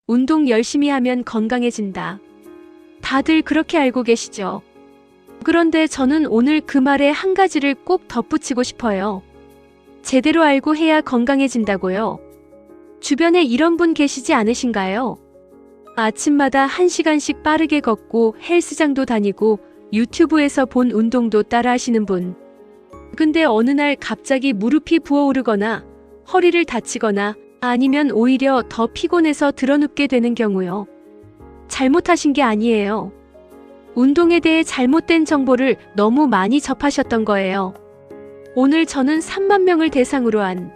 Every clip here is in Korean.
운동 열심히 하면 건강해진다. 다들 그렇게 알고 계시죠? 그런데 저는 오늘 그 말에 한 가지를 꼭 덧붙이고 싶어요. 제대로 알고 해야 건강해진다고요. 주변에 이런 분 계시지 않으신가요? 아침마다 1시간씩 빠르게 걷고 헬스장도 다니고 유튜브에서 본 운동도 따라 하시는 분. 근데 어느 날 갑자기 무릎이 부어오르거나 허리를 다치거나 아니면 오히려 더 피곤해서 드러눕게 되는 경우요. 잘못하신 게 아니에요. 운동에 대해 잘못된 정보를 너무 많이 접하셨던 거예요. 오늘 저는 3만 명을 대상으로 한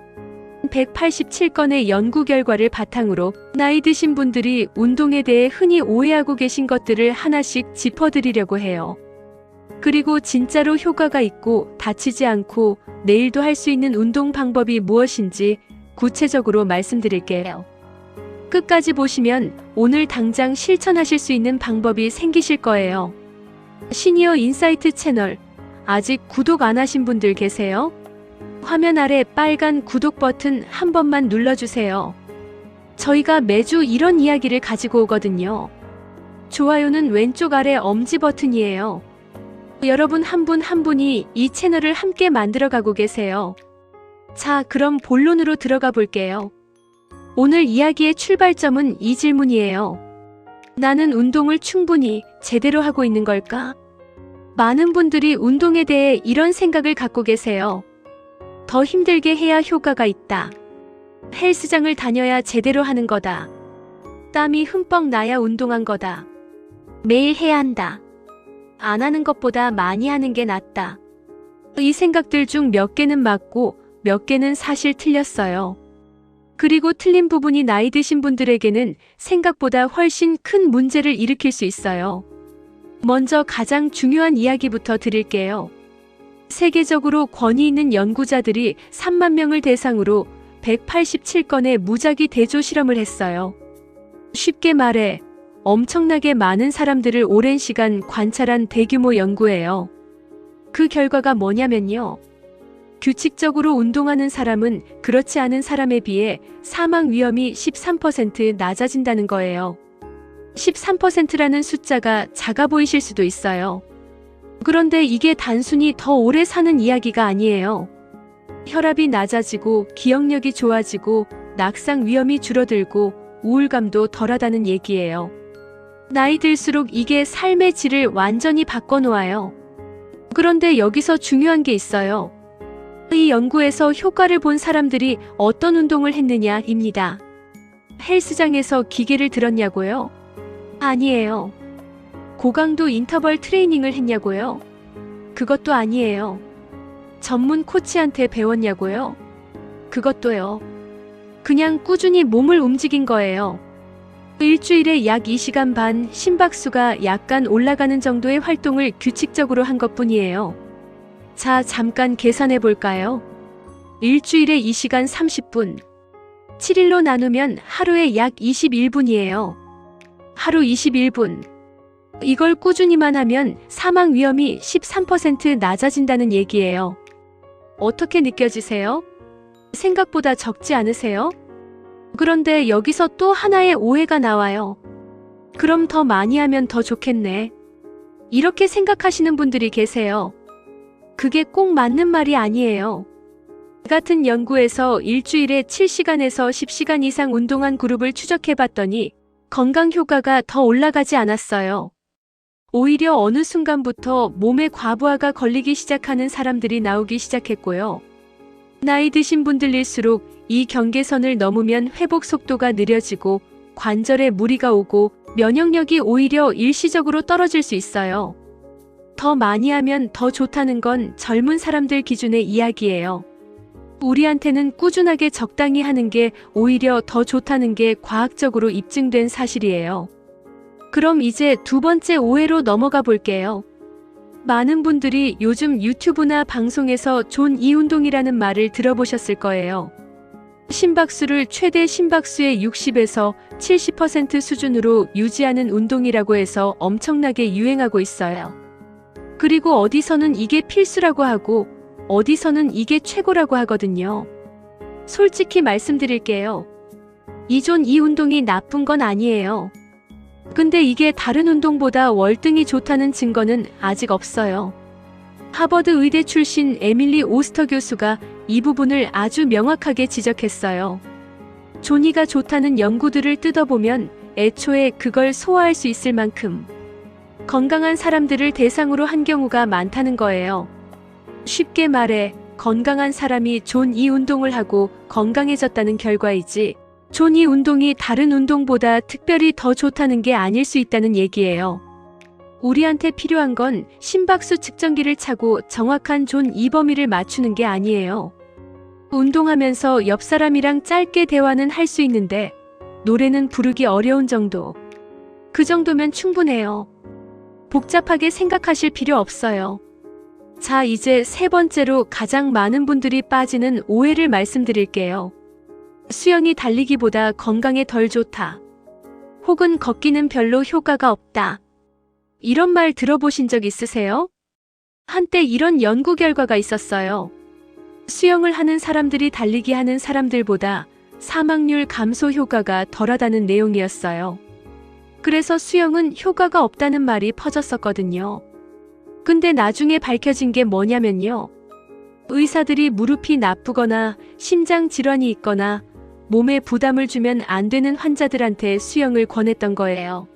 187건의 연구 결과를 바탕으로 나이 드신 분들이 운동에 대해 흔히 오해하고 계신 것들을 하나씩 짚어드리려고 해요. 그리고 진짜로 효과가 있고 다치지 않고 내일도 할 수 있는 운동 방법이 무엇인지 구체적으로 말씀드릴게요. 끝까지 보시면 오늘 당장 실천하실 수 있는 방법이 생기실 거예요. 시니어 인사이트 채널 아직 구독 안 하신 분들 계세요? 화면 아래 빨간 구독 버튼 한 번만 눌러주세요. 저희가 매주 이런 이야기를 가지고 오거든요. 좋아요는 왼쪽 아래 엄지 버튼이에요. 여러분 한 분 한 분이 이 채널을 함께 만들어가고 계세요. 자, 그럼 본론으로 들어가 볼게요. 오늘 이야기의 출발점은 이 질문이에요. 나는 운동을 충분히 제대로 하고 있는 걸까? 많은 분들이 운동에 대해 이런 생각을 갖고 계세요. 더 힘들게 해야 효과가 있다. 헬스장을 다녀야 제대로 하는 거다. 땀이 흠뻑 나야 운동한 거다. 매일 해야 한다. 안 하는 것보다 많이 하는 게 낫다. 이 생각들 중 몇 개는 맞고 몇 개는 사실 틀렸어요. 그리고 틀린 부분이 나이 드신 분들에게는 생각보다 훨씬 큰 문제를 일으킬 수 있어요. 먼저 가장 중요한 이야기부터 드릴게요. 세계적으로 권위 있는 연구자들이 3만 명을 대상으로 187건의 무작위 대조 실험을 했어요. 쉽게 말해 엄청나게 많은 사람들을 오랜 시간 관찰한 대규모 연구예요. 그 결과가 뭐냐면요. 규칙적으로 운동하는 사람은 그렇지 않은 사람에 비해 사망 위험이 13% 낮아진다는 거예요. 13%라는 숫자가 작아 보이실 수도 있어요. 그런데 이게 단순히 더 오래 사는 이야기가 아니에요. 혈압이 낮아지고 기억력이 좋아지고 낙상 위험이 줄어들고 우울감도 덜하다는 얘기예요. 나이 들수록 이게 삶의 질을 완전히 바꿔놓아요. 그런데 여기서 중요한 게 있어요. 이 연구에서 효과를 본 사람들이 어떤 운동을 했느냐입니다. 헬스장에서 기계를 들었냐고요? 아니에요. 고강도 인터벌 트레이닝을 했냐고요? 그것도 아니에요. 전문 코치한테 배웠냐고요? 그것도요. 그냥 꾸준히 몸을 움직인 거예요. 일주일에 약 2시간 반 심박수가 약간 올라가는 정도의 활동을 규칙적으로 한 것뿐이에요. 자, 잠깐 계산해 볼까요? 일주일에 2시간 30분. 7일로 나누면 하루에 약 21분이에요. 하루 21분. 이걸 꾸준히만 하면 사망 위험이 13% 낮아진다는 얘기예요. 어떻게 느껴지세요? 생각보다 적지 않으세요? 그런데 여기서 또 하나의 오해가 나와요. 그럼 더 많이 하면 더 좋겠네. 이렇게 생각하시는 분들이 계세요. 그게 꼭 맞는 말이 아니에요. 같은 연구에서 일주일에 7시간에서 10시간 이상 운동한 그룹을 추적해봤더니 건강 효과가 더 올라가지 않았어요. 오히려 어느 순간부터 몸에 과부하가 걸리기 시작하는 사람들이 나오기 시작했고요. 나이 드신 분들일수록 이 경계선을 넘으면 회복 속도가 느려지고 관절에 무리가 오고 면역력이 오히려 일시적으로 떨어질 수 있어요. 더 많이 하면 더 좋다는 건 젊은 사람들 기준의 이야기예요. 우리한테는 꾸준하게 적당히 하는 게 오히려 더 좋다는 게 과학적으로 입증된 사실이에요. 그럼 이제 두 번째 오해로 넘어가 볼게요. 많은 분들이 요즘 유튜브나 방송에서 존 이 운동이라는 말을 들어보셨을 거예요. 심박수를 최대 심박수의 60에서 70% 수준으로 유지하는 운동이라고 해서 엄청나게 유행하고 있어요. 그리고 어디서는 이게 필수라고 하고 어디서는 이게 최고라고 하거든요. 솔직히 말씀드릴게요. 이 운동이 나쁜 건 아니에요. 근데 이게 다른 운동보다 월등히 좋다는 증거는 아직 없어요. 하버드 의대 출신 에밀리 오스터 교수가 이 부분을 아주 명확하게 지적했어요. 존이가 좋다는 연구들을 뜯어보면 애초에 그걸 소화할 수 있을 만큼 건강한 사람들을 대상으로 한 경우가 많다는 거예요. 쉽게 말해 건강한 사람이 존 이 운동을 하고 건강해졌다는 결과이지 존 이 운동이 다른 운동보다 특별히 더 좋다는 게 아닐 수 있다는 얘기예요. 우리한테 필요한 건 심박수 측정기를 차고 정확한 존 이 범위를 맞추는 게 아니에요. 운동하면서 옆 사람이랑 짧게 대화는 할 수 있는데 노래는 부르기 어려운 정도. 그 정도면 충분해요. 복잡하게 생각하실 필요 없어요. 자, 이제 세 번째로 가장 많은 분들이 빠지는 오해를 말씀드릴게요. 수영이 달리기보다 건강에 덜 좋다. 혹은 걷기는 별로 효과가 없다. 이런 말 들어보신 적 있으세요? 한때 이런 연구 결과가 있었어요. 수영을 하는 사람들이 달리기 하는 사람들보다 사망률 감소 효과가 덜하다는 내용이었어요. 그래서 수영은 효과가 없다는 말이 퍼졌었거든요. 근데 나중에 밝혀진 게 뭐냐면요. 의사들이 무릎이 나쁘거나 심장 질환이 있거나 몸에 부담을 주면 안 되는 환자들한테 수영을 권했던 거예요.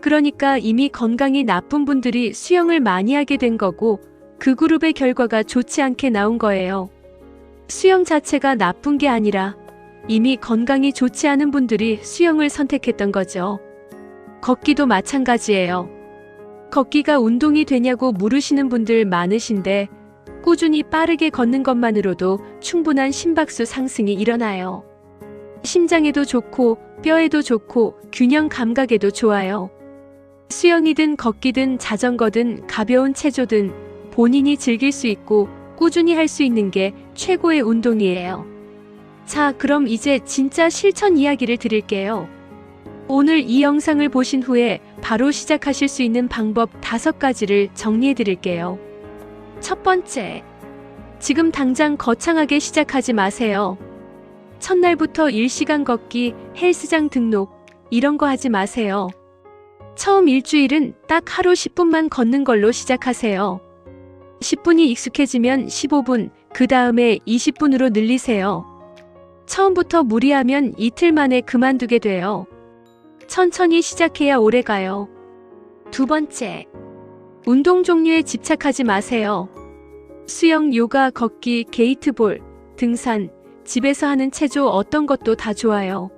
그러니까 이미 건강이 나쁜 분들이 수영을 많이 하게 된 거고 그 그룹의 결과가 좋지 않게 나온 거예요. 수영 자체가 나쁜 게 아니라 이미 건강이 좋지 않은 분들이 수영을 선택했던 거죠. 걷기도 마찬가지예요. 걷기가 운동이 되냐고 물으시는 분들 많으신데 꾸준히 빠르게 걷는 것만으로도 충분한 심박수 상승이 일어나요. 심장에도 좋고 뼈에도 좋고 균형 감각에도 좋아요. 수영이든 걷기든 자전거든 가벼운 체조든 본인이 즐길 수 있고 꾸준히 할 수 있는 게 최고의 운동이에요. 자, 그럼 이제 진짜 실천 이야기를 드릴게요. 오늘 이 영상을 보신 후에 바로 시작하실 수 있는 방법 5가지를 정리해 드릴게요. 첫 번째, 지금 당장 거창하게 시작하지 마세요. 첫날부터 1시간 걷기, 헬스장 등록, 이런 거 하지 마세요. 처음 일주일은 딱 하루 10분만 걷는 걸로 시작하세요. 10분이 익숙해지면 15분, 그 다음에 20분으로 늘리세요. 처음부터 무리하면 이틀 만에 그만두게 돼요. 천천히 시작해야 오래 가요. 두 번째, 운동 종류에 집착하지 마세요. 수영, 요가, 걷기, 게이트볼, 등산, 집에서 하는 체조 어떤 것도 다 좋아요.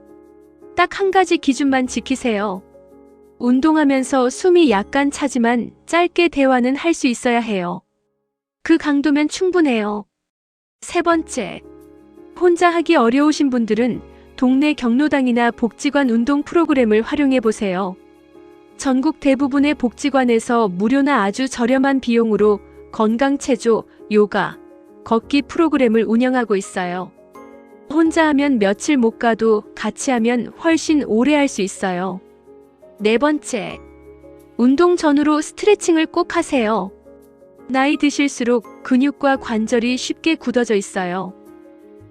딱 한 가지 기준만 지키세요. 운동하면서 숨이 약간 차지만 짧게 대화는 할 수 있어야 해요. 그 강도면 충분해요. 세 번째, 혼자 하기 어려우신 분들은 동네 경로당이나 복지관 운동 프로그램을 활용해 보세요. 전국 대부분의 복지관에서 무료나 아주 저렴한 비용으로 건강체조, 요가, 걷기 프로그램을 운영하고 있어요. 혼자 하면 며칠 못 가도 같이 하면 훨씬 오래 할 수 있어요. 네 번째, 운동 전후로 스트레칭을 꼭 하세요. 나이 드실수록 근육과 관절이 쉽게 굳어져 있어요.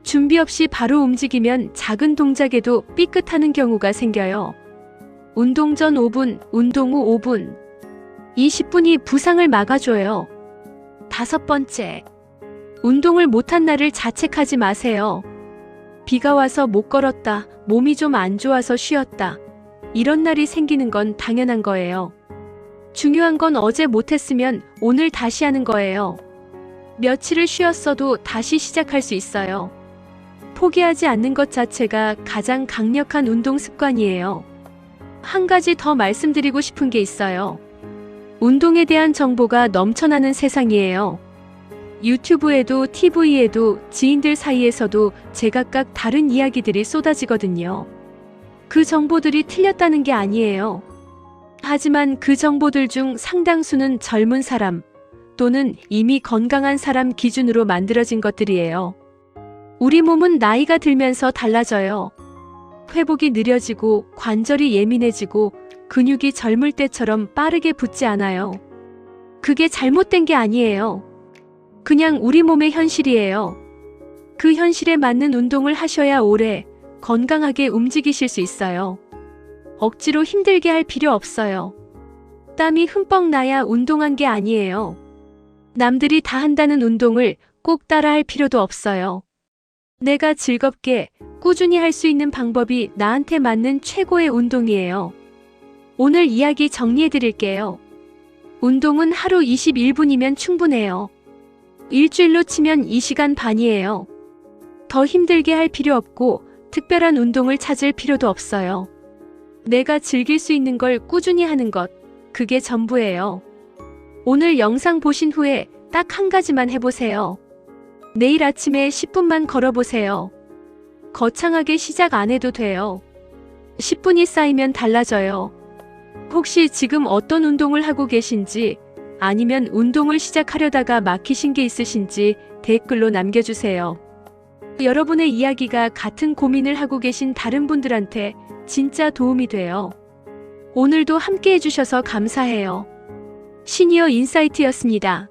준비 없이 바로 움직이면 작은 동작에도 삐끗하는 경우가 생겨요. 운동 전 5분, 운동 후 5분. 이 10분이 부상을 막아줘요. 다섯 번째, 운동을 못한 날을 자책하지 마세요. 비가 와서 못 걸었다, 몸이 좀 안 좋아서 쉬었다. 이런 날이 생기는 건 당연한 거예요. 중요한 건 어제 못했으면 오늘 다시 하는 거예요. 며칠을 쉬었어도 다시 시작할 수 있어요. 포기하지 않는 것 자체가 가장 강력한 운동 습관이에요. 한 가지 더 말씀드리고 싶은 게 있어요. 운동에 대한 정보가 넘쳐나는 세상이에요. 유튜브에도 TV에도 지인들 사이에서도 제각각 다른 이야기들이 쏟아지거든요. 그 정보들이 틀렸다는 게 아니에요. 하지만 그 정보들 중 상당수는 젊은 사람 또는 이미 건강한 사람 기준으로 만들어진 것들이에요. 우리 몸은 나이가 들면서 달라져요. 회복이 느려지고 관절이 예민해지고 근육이 젊을 때처럼 빠르게 붙지 않아요. 그게 잘못된 게 아니에요. 그냥 우리 몸의 현실이에요. 그 현실에 맞는 운동을 하셔야 오래, 건강하게 움직이실 수 있어요. 억지로 힘들게 할 필요 없어요. 땀이 흠뻑 나야 운동한 게 아니에요. 남들이 다 한다는 운동을 꼭 따라할 필요도 없어요. 내가 즐겁게 꾸준히 할 수 있는 방법이 나한테 맞는 최고의 운동이에요. 오늘 이야기 정리해 드릴게요. 운동은 하루 21분이면 충분해요. 일주일로 치면 2시간 반이에요. 더 힘들게 할 필요 없고 특별한 운동을 찾을 필요도 없어요. 내가 즐길 수 있는 걸 꾸준히 하는 것, 그게 전부예요. 오늘 영상 보신 후에 딱 한 가지만 해보세요. 내일 아침에 10분만 걸어보세요. 거창하게 시작 안 해도 돼요. 10분이 쌓이면 달라져요. 혹시 지금 어떤 운동을 하고 계신지, 아니면 운동을 시작하려다가 막히신 게 있으신지 댓글로 남겨주세요. 여러분의 이야기가 같은 고민을 하고 계신 다른 분들한테 진짜 도움이 돼요. 오늘도 함께 해주셔서 감사해요. 시니어 인사이트였습니다.